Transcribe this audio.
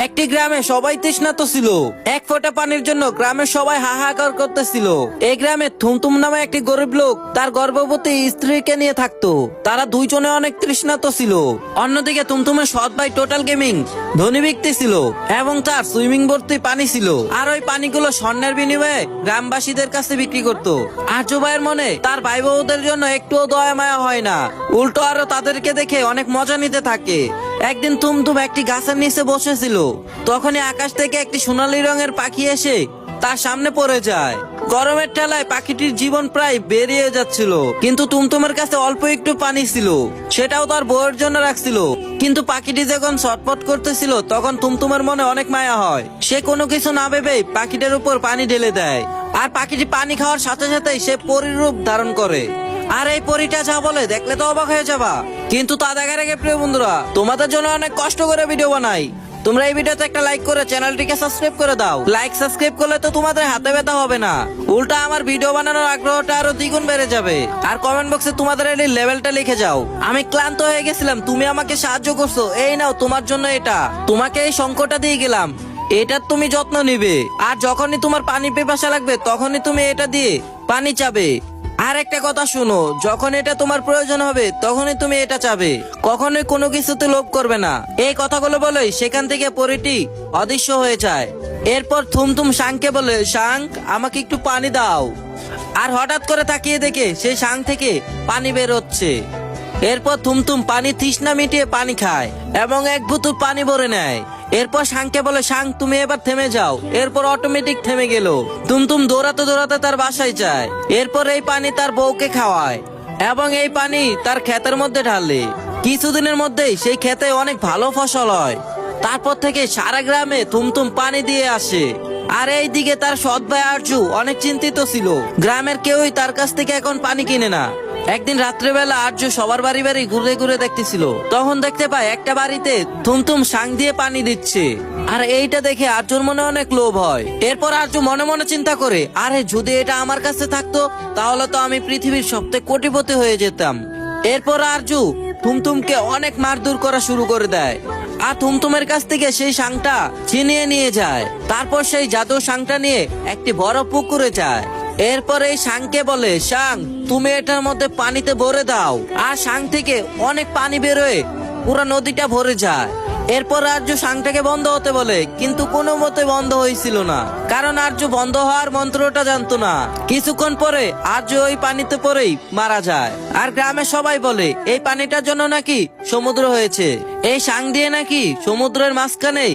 একটি গ্রামে সবাই তৃষ্ণার্ত ছিল। এক ফোঁটা পানির জন্য গ্রামের সবাই হাহাকার করতেছিল। এই গ্রামে থুমথুম নামে একটি গরিব লোক তার গর্ভবতী স্ত্রীকে নিয়ে থাকতো। তারা দুইজনে অনেক তৃষ্ণার্ত ছিল। অন্যদিকে থুমথুমের সৎ ভাই টোটাল গেমিং ধনী ব্যক্তি ছিল এবং তার সুইমিং ভর্তি পানি ছিল। আর ওই পানিগুলো স্বর্ণের বিনিময়ে গ্রামবাসীদের কাছে বিক্রি করত। আর্য ভাইয়ের মনে তার ভাই বউদের জন্য একটুও দয়া মায়া হয় না, উল্টো আরো তাদেরকে দেখে অনেক মজা নিতে থাকে। একদিন থুমথুম একটি গাছের নিচে বসেছিল, তখনই আকাশ থেকে একটি সোনালী রঙের পাখি এসে তার সামনে পড়ে যায়। গরমের ঠেলায় পাখিটির জীবন প্রায় বেরিয়ে যাচ্ছিল, কিন্তু তুমতুমের কাছে অল্প একটু পানি ছিল, সেটাও তার বউয়ের জন্য রাখছিল। কিন্তু পাখিটি যখন ছটফট করতেছিল তখন তুমতুমের মনে অনেক মায়া হয়। সে কোনো কিছু না ভেবেই পাখিটার উপর পানি ঢেলে দেয়, আর পাখিটি পানি খাওয়ার সাথে সাথেই সে পরীর রূপ ধারণ করে। আর এই পরীটা যা বলে দেখলে তো অবাক হয়ে যাবা। কিন্তু তা দেখার আগে প্রিয় বন্ধুরা, তোমাদের জন্য অনেক কষ্ট করে ভিডিও বানাই, তোমরা এই ভিডিওতে একটা লাইক করে চ্যানেলটিকে সাবস্ক্রাইব করে দাও। লাইক সাবস্ক্রাইব করলে তো তোমাদের হাতে ব্যথা হবে না, উল্টা আমার ভিডিও বানানোর আগ্রহটা আরো দ্বিগুণ বেড়ে যাবে। আর কমেন্ট বক্সে তোমাদের এই লেভেলটা লিখে যাও। আমি ক্লান্ত হয়ে গেছিলাম, তুমি আমাকে সাহায্য করছো, এই নাও তোমার জন্য এটা, তোমাকে এই সংকটটা দিয়ে গেলাম, এটার তুমি যত্ন নিবে। আর যখনই তোমার পানি পিপাসা লাগবে তখনই তুমি এটা দিয়ে পানি চাবে। আর একটা কথা শুনো, যখন এটা তোমার প্রয়োজন হবে তখনই তুমি এটা চাবে, কখনোই কোনো কিছুতে লোভ করবে না। এই কথাগুলো বলেই সেখান থেকে পরীটি অদৃশ্য হয়ে যায়। এরপর থুমথুম শাংকে বলে, শাং আমাকে একটু পানি দাও। আর হঠাৎ করে তাকিয়ে দেখে সেই শাং থেকে পানি বের হচ্ছে। এরপর থুমথুম পানি তৃষ্ণা মিটিয়ে পানি খায় এবং এক বোতল পানি ভরে নেয়। এরপর শাংকে বলে, শাং তুমি এবার থেমে যাও। এরপর অটোমেটিক থেমে গেল। তুমতুম দৌড়াতে দৌড়াতে তার বাসায় যায়। এরপর এই পানি তার বউকে খাওয়ায় এবং এই পানি তার ক্ষেতের মধ্যে ঢালে। কিছুদিনের মধ্যেই সেই ক্ষেতে অনেক ভালো ফসল হয়। তারপর থেকে সারা গ্রামে থুমথুম পানি দিয়ে আসে। আর এইদিকে তার সৎ ভাই আরজু অনেক চিন্তিত ছিল, গ্রামের কেউই তার কাছ থেকে এখন পানি কিনে না। একদিন রাত্রেবেলা আর্য সবার বাড়ি বাড়ি ঘুরে ঘুরে দেখতেছিল, তখন দেখতে পায় একটা বাড়িতে থুমথুম শাং দিয়ে পানি দিচ্ছে। আর এইটা দেখে আর্যর মনে অনেক লোভ হয়। এরপর আর্য মনে মনে চিন্তা করে, আরে যদি এটা আমার কাছে থাকতো তাহলে তো আমি পৃথিবীর সবথেকে কোটিপতি হয়ে যেতাম। এরপর আর্য থুমথুমকে অনেক মারধর করা শুরু করে দেয় আর থুমথুমের কাছ থেকে সেই শাংটা ছিনিয়ে নিয়ে যায়। তারপর সেই জাদু শাংটা নিয়ে একটি বড় পুকুরে যায়। এরপর এই শাংকে বলে, শাং তুমি এটার মধ্যে পানিতে ভরে দাও। আর শাং থেকে অনেক পানি বেরোয়, পুরো নদীটা ভরে যায়। এরপর আর্য শাংটাকে বন্ধ হতে বলে, কিন্তু কোনো মতে বন্ধ হয়েছিল না, কারণ আর্য বন্ধ হওয়ার মন্ত্রটা জানতো না। কিছুক্ষণ পরে আর্য ওই পানিতে পড়েই মারা যায়। আর গ্রামের সবাই বলে এই পানিটার জন্য নাকি সমুদ্র হয়েছে, এই শাং দিয়ে নাকি সমুদ্রের মাঝখানে